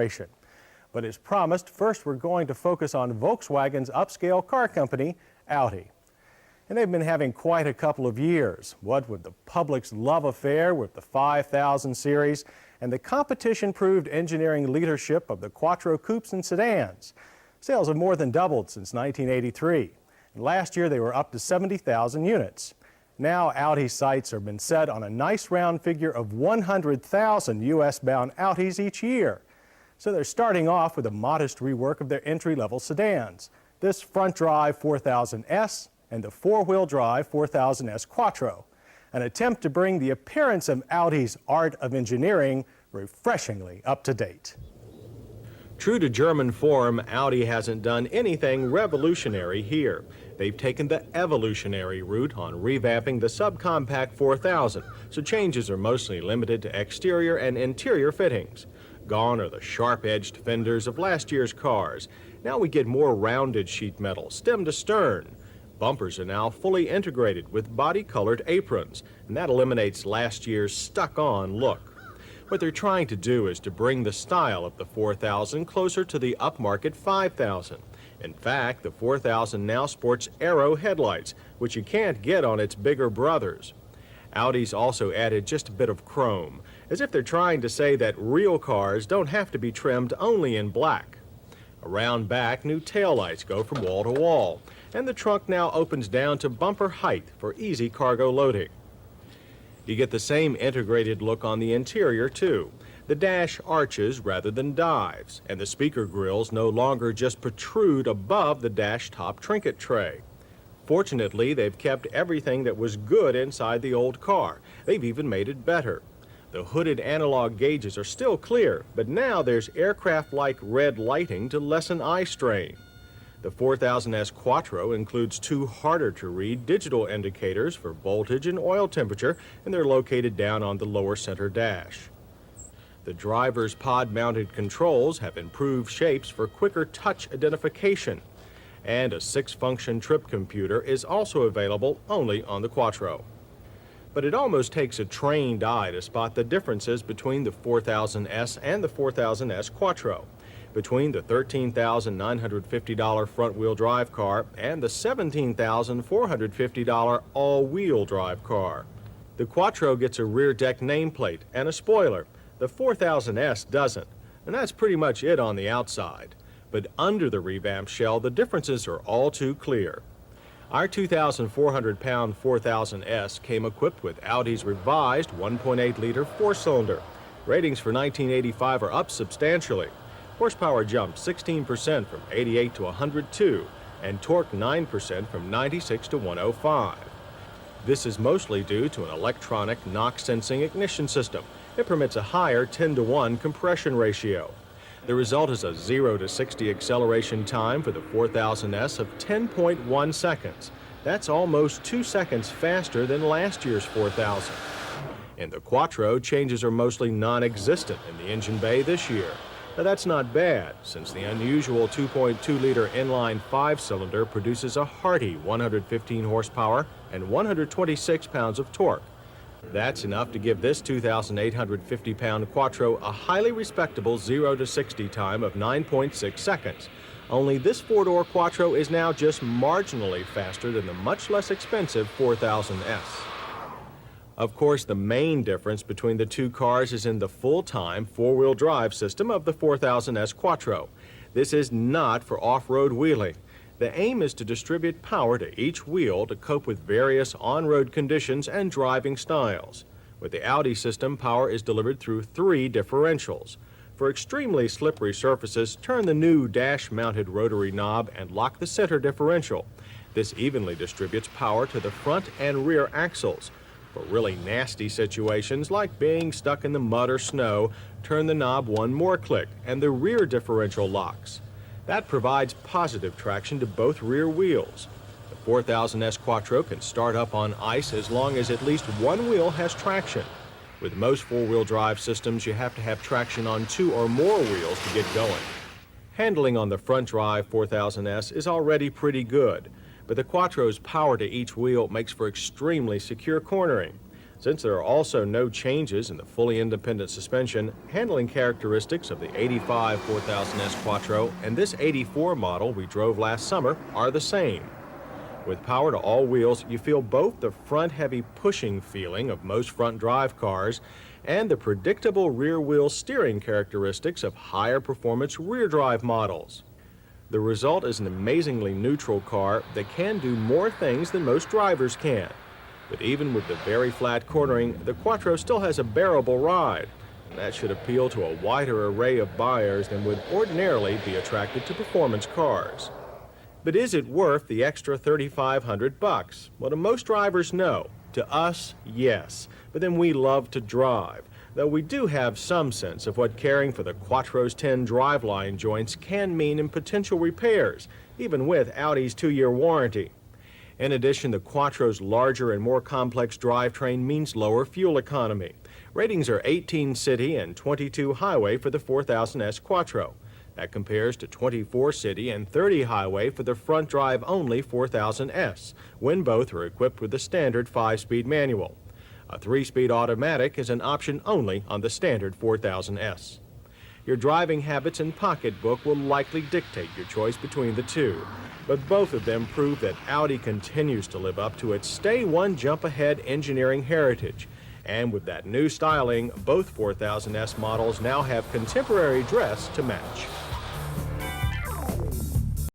celebration. But as promised, first we're going to focus on Volkswagen's upscale car company, Audi. And they've been having quite a couple of years, what with the public's love affair with the 5000 series and the competition-proved engineering leadership of the Quattro coupes and sedans. Sales have more than doubled since 1983. And last year they were up to 70,000 units. Now Audi's sights have been set on a nice round figure of 100,000 U.S.-bound Audis each year. So they're starting off with a modest rework of their entry-level sedans. This front-drive 4000S and the four-wheel drive 4000S Quattro, an attempt to bring the appearance of Audi's art of engineering refreshingly up to date. True to German form, Audi hasn't done anything revolutionary here. They've taken the evolutionary route on revamping the subcompact 4000, so changes are mostly limited to exterior and interior fittings. Gone are the sharp-edged fenders of last year's cars. Now we get more rounded sheet metal, stem to stern. Bumpers are now fully integrated with body-colored aprons, and that eliminates last year's stuck-on look. What they're trying to do is to bring the style of the 4000 closer to the upmarket 5000. In fact, the 4000 now sports aero headlights, which you can't get on its bigger brothers. Audi's also added just a bit of chrome, as if they're trying to say that real cars don't have to be trimmed only in black. Around back, new taillights go from wall to wall, and the trunk now opens down to bumper height for easy cargo loading. You get the same integrated look on the interior, too. The dash arches rather than dives, and the speaker grills no longer just protrude above the dash top trinket tray. Fortunately, they've kept everything that was good inside the old car. They've even made it better. The hooded analog gauges are still clear, but now there's aircraft-like red lighting to lessen eye strain. The 4000S Quattro includes two harder-to-read digital indicators for voltage and oil temperature, and they're located down on the lower center dash. The driver's pod-mounted controls have improved shapes for quicker touch identification, and a 6-function trip computer is also available only on the Quattro. But it almost takes a trained eye to spot the differences between the 4000S and the 4000S Quattro, between the $13,950 front-wheel drive car and the $17,450 all-wheel drive car. The Quattro gets a rear deck nameplate and a spoiler. The 4000S doesn't, and that's pretty much it on the outside. But under the revamped shell, the differences are all too clear. Our 2,400-pound 4000S came equipped with Audi's revised 1.8-liter four-cylinder. Ratings for 1985 are up substantially. Horsepower jumped 16% from 88 to 102, and torque 9% from 96 to 105. This is mostly due to an electronic knock-sensing ignition system. It permits a higher 10-to-1 compression ratio. The result is a 0 to 60 acceleration time for the 4000S of 10.1 seconds. That's almost 2 seconds faster than last year's 4000. In the Quattro, changes are mostly non-existent in the engine bay this year. Now that's not bad, since the unusual 2.2-liter inline 5-cylinder produces a hearty 115 horsepower and 126 pounds of torque. That's enough to give this 2,850-pound Quattro a highly respectable 0 to 60 time of 9.6 seconds. Only this four-door Quattro is now just marginally faster than the much less expensive 4000S. Of course, the main difference between the two cars is in the full-time four-wheel drive system of the 4000S Quattro. This is not for off-road wheeling. The aim is to distribute power to each wheel to cope with various on-road conditions and driving styles. With the Audi system, power is delivered through 3 differentials. For extremely slippery surfaces, turn the new dash-mounted rotary knob and lock the center differential. This evenly distributes power to the front and rear axles. For really nasty situations, like being stuck in the mud or snow, turn the knob one more click and the rear differential locks. That provides positive traction to both rear wheels. The 4000S Quattro can start up on ice as long as at least one wheel has traction. With most four-wheel drive systems, you have to have traction on 2 or more wheels to get going. Handling on the front drive 4000S is already pretty good, but the Quattro's power to each wheel makes for extremely secure cornering. Since there are also no changes in the fully independent suspension, handling characteristics of the 85 4000S Quattro and this 84 model we drove last summer are the same. With power to all wheels, you feel both the front-heavy pushing feeling of most front drive cars and the predictable rear-wheel steering characteristics of higher performance rear drive models. The result is an amazingly neutral car that can do more things than most drivers can. But even with the very flat cornering, the Quattro still has a bearable ride, and that should appeal to a wider array of buyers than would ordinarily be attracted to performance cars. But is it worth the extra $3,500? Well, do most drivers know? To us, yes. But then we love to drive, though we do have some sense of what caring for the Quattro's 10 driveline joints can mean in potential repairs, even with Audi's 2-year warranty. In addition, the Quattro's larger and more complex drivetrain means lower fuel economy. Ratings are 18 city and 22 highway for the 4000S Quattro. That compares to 24 city and 30 highway for the front drive only 4000S, when both are equipped with the standard 5-speed manual. A 3-speed automatic is an option only on the standard 4000S. Your driving habits and pocketbook will likely dictate your choice between the two, but both of them prove that Audi continues to live up to its stay one jump ahead engineering heritage. And with that new styling, both 4000S models now have contemporary dress to match.